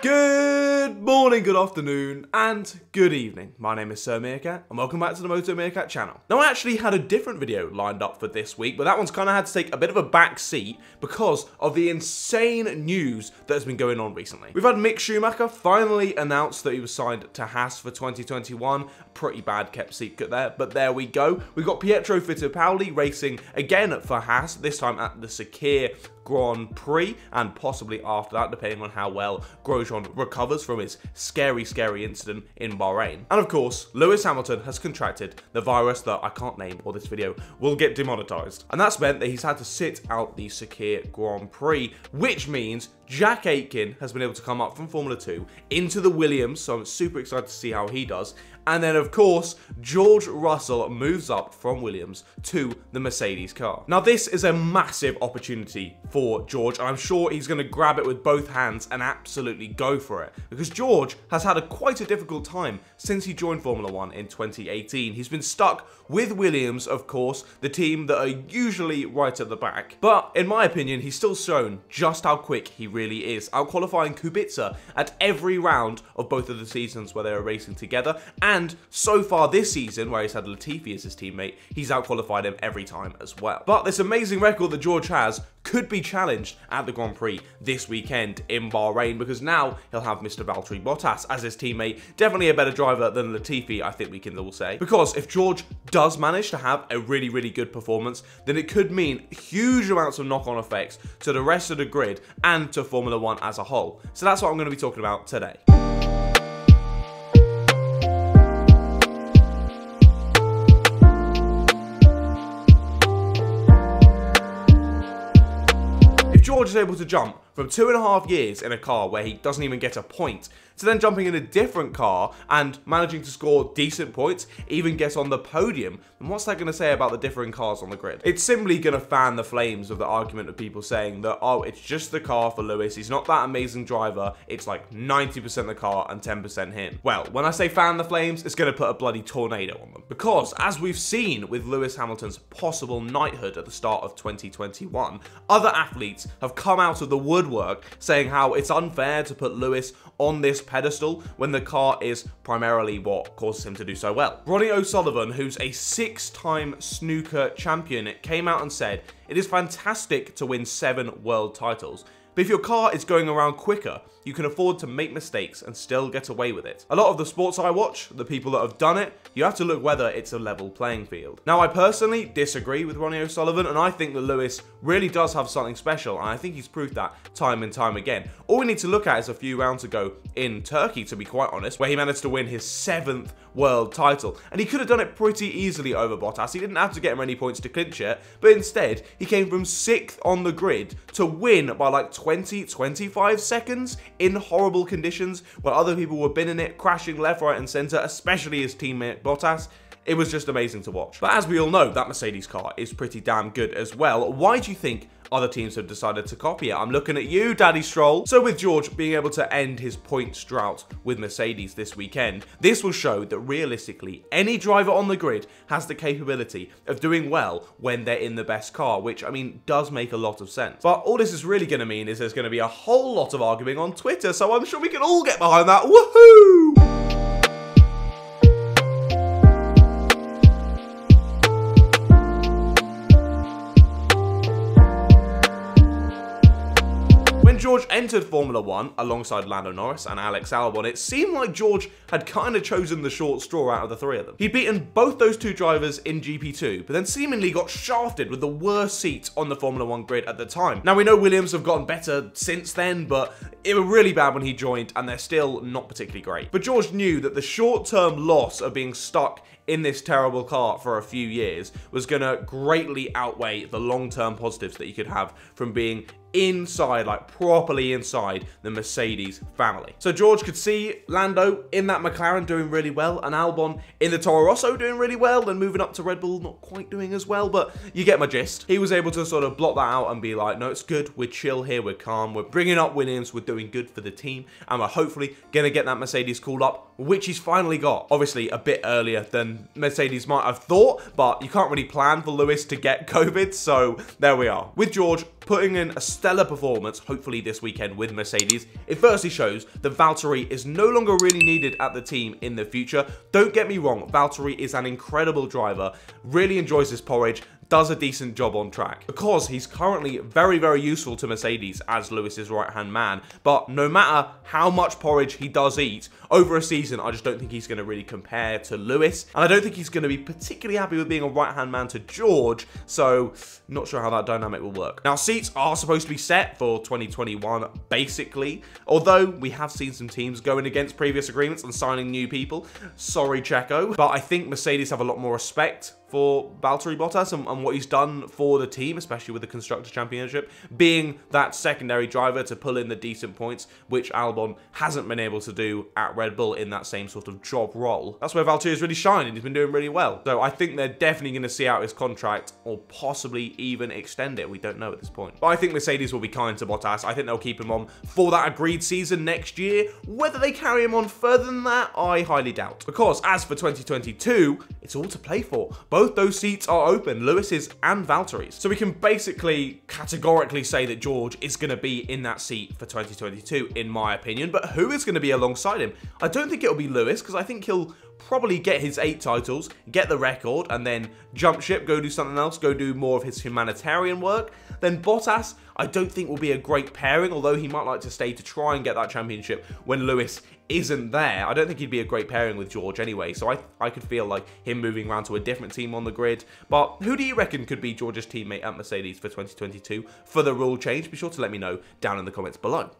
Good morning, good afternoon, and good evening. My name is Sir Meerkat, and welcome back to the Moto Meerkat channel. Now, I actually had a different video lined up for this week, but that one's kind of had to take a bit of a back seat because of the insane news that has been going on recently. We've had Mick Schumacher finally announce that he was signed to Haas for 2021. Pretty bad kept secret there, but there we go. We've got Pietro Fittipaldi racing again for Haas, this time at the Sakhir Grand Prix, and possibly after that, depending on how well Grosjean recovers from his scary incident in Bahrain. And of course, Lewis Hamilton has contracted the virus that I can't name, or this video will get demonetized. And that's meant that he's had to sit out the Sakhir Grand Prix, which means Jack Aitken has been able to come up from Formula 2 into the Williams, so I'm super excited to see how he does. And then, of course, George Russell moves up from Williams to the Mercedes car. Now, this is a massive opportunity for George, and I'm sure he's going to grab it with both hands and absolutely go for it. Because George has had quite a difficult time since he joined Formula 1 in 2018. He's been stuck with Williams, of course, the team that are usually right at the back. But, in my opinion, he's still shown just how quick he really is, out-qualifying Kubica at every round of both of the seasons where they were racing together. And so far this season, where he's had Latifi as his teammate, he's out-qualified him every time as well. But this amazing record that George has could be challenged at the Grand Prix this weekend in Bahrain, because now he'll have Mr. Valtteri Bottas as his teammate. Definitely a better driver than Latifi, I think we can all say. Because if George does manage to have a really good performance, then it could mean huge amounts of knock-on effects to the rest of the grid and to Formula 1 as a whole. So that's what I'm going to be talking about today. George is able to jump from 2.5 years in a car where he doesn't even get a point, to then jumping in a different car and managing to score decent points, even get on the podium. And what's that going to say about the differing cars on the grid? It's simply going to fan the flames of the argument of people saying that, oh, it's just the car for Lewis, he's not that amazing driver, it's like 90% the car and 10% him. Well, when I say fan the flames, it's going to put a bloody tornado on them. Because, as we've seen with Lewis Hamilton's possible knighthood at the start of 2021, other athletes have come out of the woodwork saying how it's unfair to put Lewis on this pedestal when the car is primarily what causes him to do so well. Ronnie O'Sullivan, who's a 6-time snooker champion, came out and said, "It is fantastic to win 7 world titles, but if your car is going around quicker, you can afford to make mistakes and still get away with it. A lot of the sports I watch, the people that have done it, you have to look whether it's a level playing field." Now, I personally disagree with Ronnie O'Sullivan, and I think that Lewis really does have something special, and I think he's proved that time and time again. All we need to look at is a few rounds ago in Turkey, to be quite honest, where he managed to win his 7th world title, and he could have done it pretty easily over Bottas. He didn't have to get him any points to clinch it, but instead, he came from 6th on the grid to win by like 20-25 seconds in horrible conditions where other people were binning it, crashing left, right and centre, especially his teammate Bottas. It was just amazing to watch. But as we all know, that Mercedes car is pretty damn good as well. Why do you think other teams have decided to copy it? I'm looking at you, Daddy Stroll. So with George being able to end his points drought with Mercedes this weekend, this will show that realistically, any driver on the grid has the capability of doing well when they're in the best car, which, I mean, does make a lot of sense. But all this is really going to mean is there's going to be a whole lot of arguing on Twitter, so I'm sure we can all get behind that. Woohoo! George entered Formula 1 alongside Lando Norris and Alex Albon, it seemed like George had kind of chosen the short straw out of the 3 of them. He'd beaten both those 2 drivers in GP2, but then seemingly got shafted with the worst seat on the Formula 1 grid at the time. Now, we know Williams have gotten better since then, but it was really bad when he joined, and they're still not particularly great. But George knew that the short-term loss of being stuck in this terrible car for a few years was going to greatly outweigh the long-term positives that you could have from being inside, like properly inside the Mercedes family. So George could see Lando in that McLaren doing really well, and Albon in the Toro Rosso doing really well, and moving up to Red Bull not quite doing as well, but you get my gist. He was able to sort of block that out and be like, no, it's good, we're chill here, we're calm, we're bringing up Williams, we're doing good for the team, and we're hopefully going to get that Mercedes called up which he's finally got. Obviously, a bit earlier than Mercedes might have thought, but you can't really plan for Lewis to get COVID, so there we are. With George putting in a stellar performance, hopefully this weekend with Mercedes, it firstly shows that Valtteri is no longer really needed at the team in the future. Don't get me wrong, Valtteri is an incredible driver, really enjoys his porridge, does a decent job on track, because he's currently very, very useful to Mercedes as Lewis's right-hand man. But no matter how much porridge he does eat, over a season, I just don't think he's going to really compare to Lewis, and I don't think he's going to be particularly happy with being a right-hand man to George, so not sure how that dynamic will work. Now, seats are supposed to be set for 2021, basically, although we have seen some teams going against previous agreements and signing new people. Sorry, Checo, but I think Mercedes have a lot more respect for Valtteri Bottas and what he's done for the team, especially with the Constructors' Championship, being that secondary driver to pull in the decent points, which Albon hasn't been able to do at Red Bull in that same sort of job role. That's where Valtteri has really shined, and he's been doing really well. So I think they're definitely going to see out his contract, or possibly even extend it. We don't know at this point. But I think Mercedes will be kind to Bottas. I think they'll keep him on for that agreed season next year. Whether they carry him on further than that, I highly doubt. Because as for 2022, it's all to play for. Both those seats are open, Lewis's and Valtteri's. So we can basically categorically say that George is going to be in that seat for 2022, in my opinion. But who is going to be alongside him? I don't think it'll be Lewis, because I think he'll probably get his 8 titles, get the record, and then jump ship, go do something else, go do more of his humanitarian work. Then Bottas, I don't think will be a great pairing, although he might like to stay to try and get that championship when Lewis isn't there. I don't think he'd be a great pairing with George anyway, so I could feel like him moving around to a different team on the grid. But who do you reckon could be George's teammate at Mercedes for 2022 for the rule change? Be sure to let me know down in the comments below.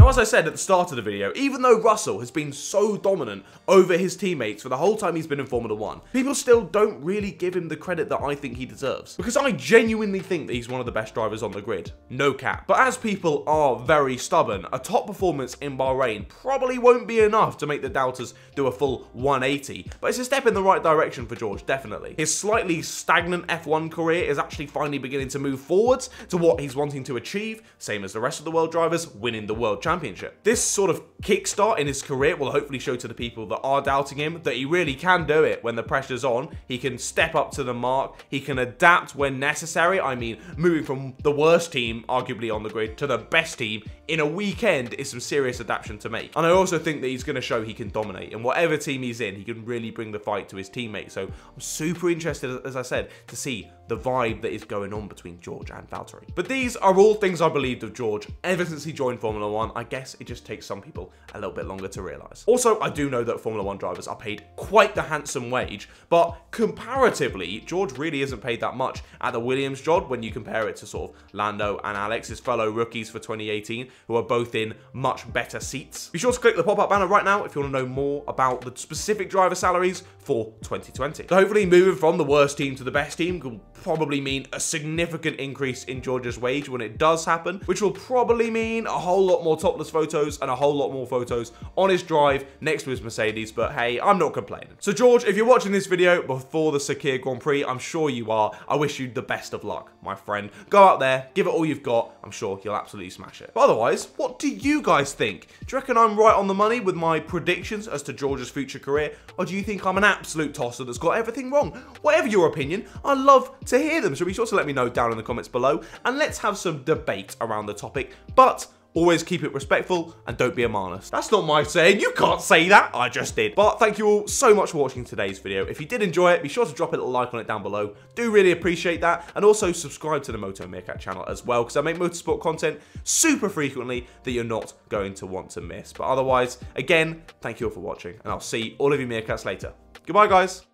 As I said at the start of the video, even though Russell has been so dominant over his teammates for the whole time he's been in Formula 1, people still don't really give him the credit that I think he deserves. Because I genuinely think that he's one of the best drivers on the grid. No cap. But as people are very stubborn, a top performance in Bahrain probably won't be enough to make the doubters do a full 180. But it's a step in the right direction for George, definitely. His slightly stagnant F1 career is actually finally beginning to move forwards to what he's wanting to achieve, same as the rest of the world drivers, winning the World Championship. This sort of kickstart in his career will hopefully show to the people that are doubting him that he really can do it when the pressure's on. He can step up to the mark. He can adapt when necessary. I mean, moving from the worst team, arguably on the grid, to the best team in a weekend is some serious adaptation to make. And I also think that he's going to show he can dominate. In whatever team he's in, he can really bring the fight to his teammates. So I'm super interested, as I said, to see the vibe that is going on between George and Valtteri. But these are all things I believed of George ever since he joined Formula 1. I guess it just takes some people a little bit longer to realise. Also, I do know that Formula 1 drivers are paid quite the handsome wage, but comparatively, George really isn't paid that much at the Williams job when you compare it to sort of Lando and Alex, his fellow rookies for 2018, who are both in much better seats. Be sure to click the pop-up banner right now if you want to know more about the specific driver salaries for 2020. So hopefully moving from the worst team to the best team will probably mean a significant increase in George's wage when it does happen, which will probably mean a whole lot more topless photos and a whole lot more photos on his drive next to his Mercedes, but hey, I'm not complaining. So George, if you're watching this video before the Sakhir Grand Prix, I'm sure you are, I wish you the best of luck, my friend. Go out there, give it all you've got, I'm sure you'll absolutely smash it. But otherwise, what do you guys think? Do you reckon I'm right on the money with my predictions as to George's future career, or do you think I'm an absolute tosser that's got everything wrong? Whatever your opinion, I love to hear them, so be sure to let me know down in the comments below, and let's have some debate around the topic, but always keep it respectful and don't be a manus. That's not my saying, you can't say that, I just did. But thank you all so much for watching today's video. If you did enjoy it, be sure to drop a little like on it down below. Do really appreciate that, and also subscribe to the Moto Meerkat channel as well, because I make motorsport content super frequently that you're not going to want to miss. But otherwise, again, thank you all for watching, and I'll see all of you meerkats later. Goodbye, guys.